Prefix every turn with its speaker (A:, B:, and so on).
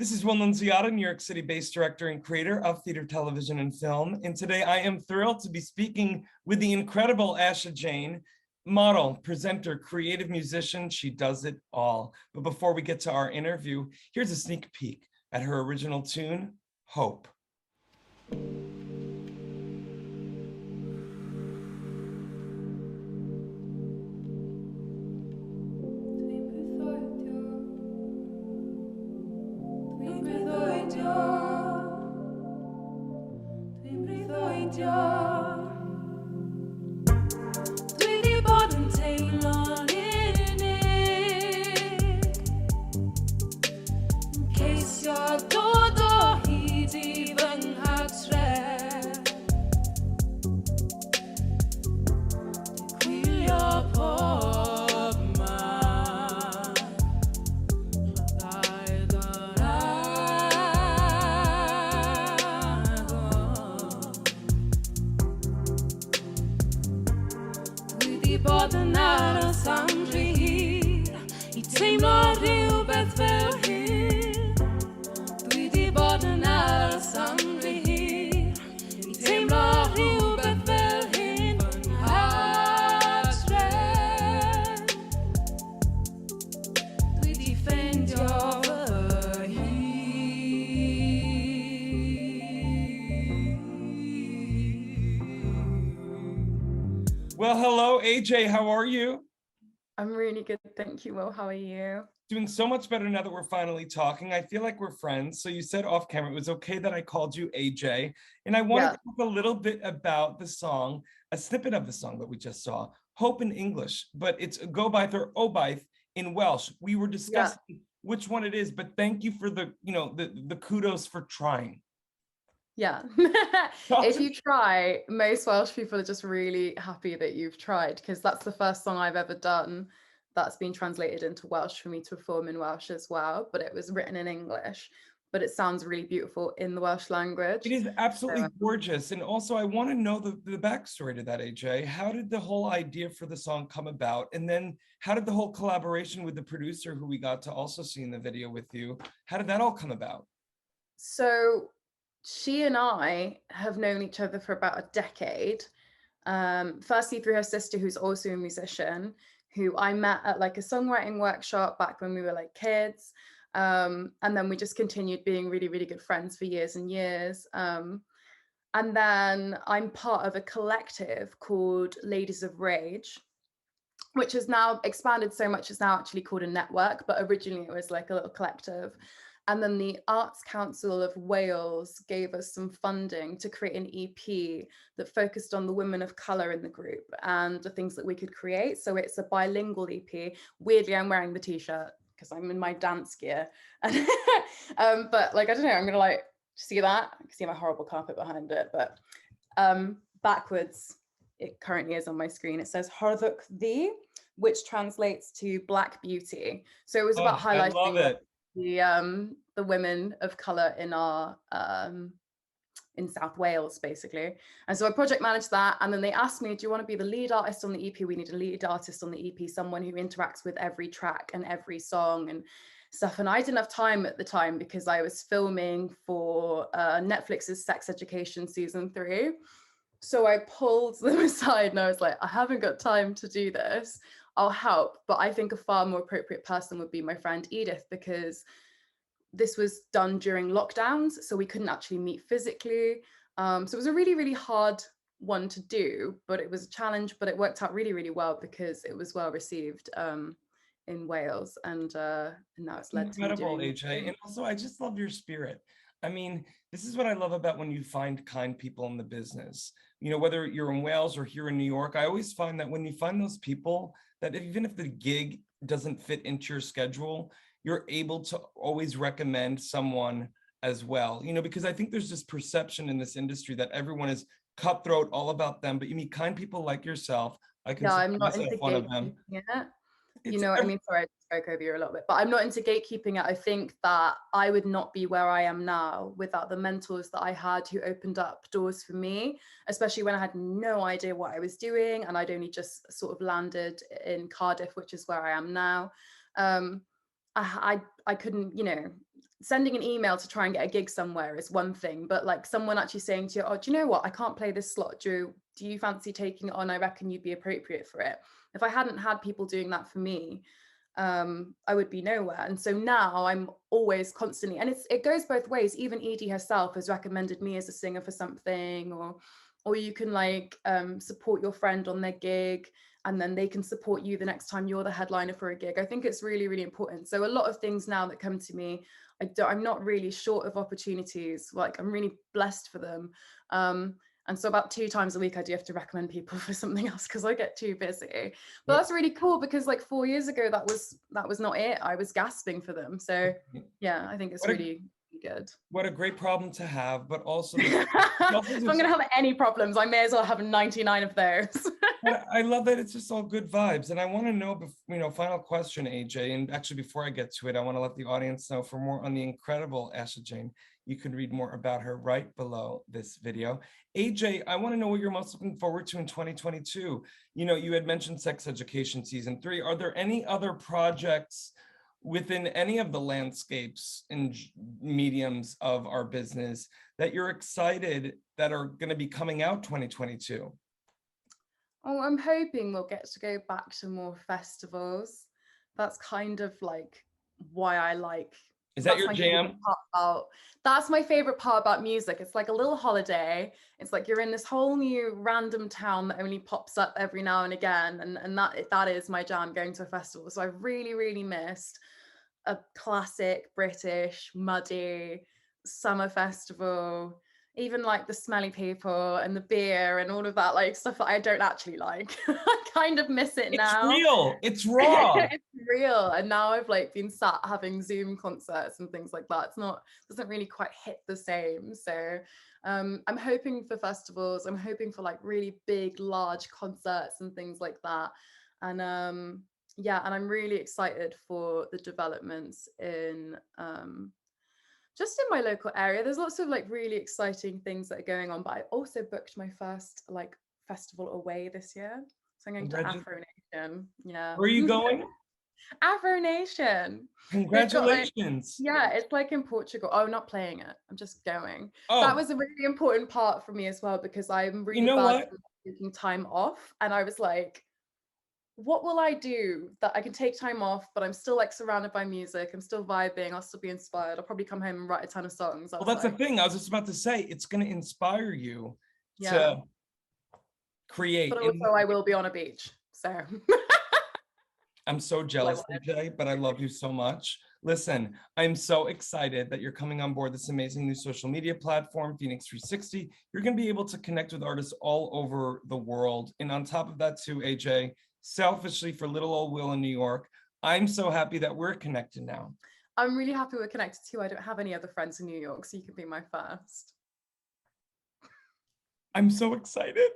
A: This is Will Nunziata, New York City-based director and creator of theater, television, and film. And today I am thrilled to be speaking with the incredible ASHA Jane, model, presenter, creative musician. She does it all. But before we get to our interview, here's a sneak peek at her original tune, Hope. Well, hello, AJ. How are you?
B: I'm really good, thank you, Will. How are you?
A: Doing so much better now that we're finally talking. I feel like we're friends. So you said off camera, it was okay that I called you AJ. And I want to talk a little bit about the song, a snippet of the song that we just saw, Hope in English, but it's Gobaith or Obaith in Welsh. We were discussing which one it is, but thank you for the, the kudos for trying.
B: Yeah. If you try, most Welsh people are just really happy that you've tried, because that's the first song I've ever done that's been translated into Welsh for me to perform in Welsh as well, but it was written in English, but it sounds really beautiful in the Welsh language.
A: It is absolutely gorgeous. And also I want to know the backstory to that, AJ. How did the whole idea for the song come about? And then how did the whole collaboration with the producer who we got to also see in the video with you, how did that all come about?
B: So she and I have known each other for about a decade. Firstly through her sister, who's also a musician, who I met at like a songwriting workshop back when we were like kids. And then we just continued being really, really good friends for years and years. And then I'm part of a collective called Ladies of Rage, which has now expanded so much, it's now actually called a network, but originally it was like a little collective. And then the Arts Council of Wales gave us some funding to create an EP that focused on the women of colour in the group and the things that we could create. So it's a bilingual EP. Weirdly, I'm wearing the t-shirt because I'm in my dance gear. But like, I don't know, I'm gonna like, see that? I can see my horrible carpet behind it, but backwards, it currently is on my screen. It says Harddwch Ddu, which translates to Black Beauty. So it was about highlighting
A: I love it.
B: The women of color in our in South Wales, basically. And so I project managed that, and then they asked me, do you want to be the lead artist on the EP? We need a lead artist on the EP, someone who interacts with every track and every song and stuff. And I didn't have time at the time because I was filming for Netflix's Sex Education season 3. So I pulled them aside and I was like, I haven't got time to do this. I'll help, but I think a far more appropriate person would be my friend Edith, because this was done during lockdowns, so we couldn't actually meet physically. So it was a really, really hard one to do, but it was a challenge, but it worked out really, really well because it was well received in Wales, and now it's led to
A: incredible, AJ. And also, I just love your spirit. I mean, this is what I love about when you find kind people in the business. You know, whether you're in Wales or here in New York, I always find that when you find those people that even if the gig doesn't fit into your schedule, you're able to always recommend someone as well. You know, because I think there's this perception in this industry that everyone is cutthroat, all about them, but you meet kind people like yourself. I can
B: I'm not into
A: one of them.
B: You know what I mean? Sorry, I spoke over you a little bit, but I'm not into gatekeeping it. I think that I would not be where I am now without the mentors that I had who opened up doors for me, especially when I had no idea what I was doing and I'd only just sort of landed in Cardiff, which is where I am now. I couldn't, you know, sending an email to try and get a gig somewhere is one thing, but like someone actually saying to you, oh, do you know what? I can't play this slot. Do you fancy taking it on? I reckon you'd be appropriate for it. If I hadn't had people doing that for me, I would be nowhere. And so now I'm always constantly, and it goes both ways. Even Edie herself has recommended me as a singer for something, or you can like support your friend on their gig, and then they can support you the next time you're the headliner for a gig. I think it's really, really important. So a lot of things now that come to me, I'm not really short of opportunities. Like I'm really blessed for them. And so about 2 times a week, I do have to recommend people for something else because I get too busy. But that's really cool because like 4 years ago, that was not it. I was gasping for them. So yeah, I think it's really good.
A: What a great problem to have, but also
B: If I'm going to have any problems, I may as well have 99 of those.
A: I love that it's just all good vibes. And I want to know, final question, AJ, and actually before I get to it, I want to let the audience know for more on the incredible ASHA Jane. You can read more about her right below this video. AJ, I want to know what you're most looking forward to in 2022. You had mentioned Sex Education Season 3. Are there any other projects within any of the landscapes and mediums of our business that you're excited that are going to be coming out 2022?
B: Oh, I'm hoping we'll get to go back to more festivals. That's kind of like why I like.
A: Is that your jam?
B: That's my favorite part about music. It's like a little holiday. It's like you're in this whole new random town that only pops up every now and again. And that is my jam, going to a festival. So I really, really missed a classic British, muddy summer festival. Even like the smelly people and the beer and all of that like stuff that I don't actually like. I kind of miss it now.
A: It's real. It's raw.
B: It's real. And now I've like been sat having Zoom concerts and things like that. Doesn't really quite hit the same. So I'm hoping for festivals. I'm hoping for like really big, large concerts and things like that. And yeah, and I'm really excited for the developments in just in my local area. There's lots of like really exciting things that are going on, but I also booked my first like festival away this year. So I'm going to Afro Nation. Yeah.
A: Where are you going?
B: Afro Nation.
A: Congratulations.
B: It's like in Portugal. Oh, not playing it. I'm just going.
A: Oh.
B: That was a really important part for me as well, because I'm really bad at taking time off. And I was like, what will I do that I can take time off, but I'm still like surrounded by music. I'm still vibing. I'll still be inspired. I'll probably come home and write a ton of songs.
A: Well, that's the thing. I was just about to say, it's going to inspire you to create.
B: But also I will be on a beach. So
A: I'm so jealous, AJ, but I love you so much. Listen, I'm so excited that you're coming on board this amazing new social media platform, FENIX360. You're going to be able to connect with artists all over the world. And on top of that too, AJ, selfishly for little old Will in New York, I'm so happy that we're connected now.
B: I'm really happy we're connected too. I don't have any other friends in New York, so you could be my first.
A: I'm so excited.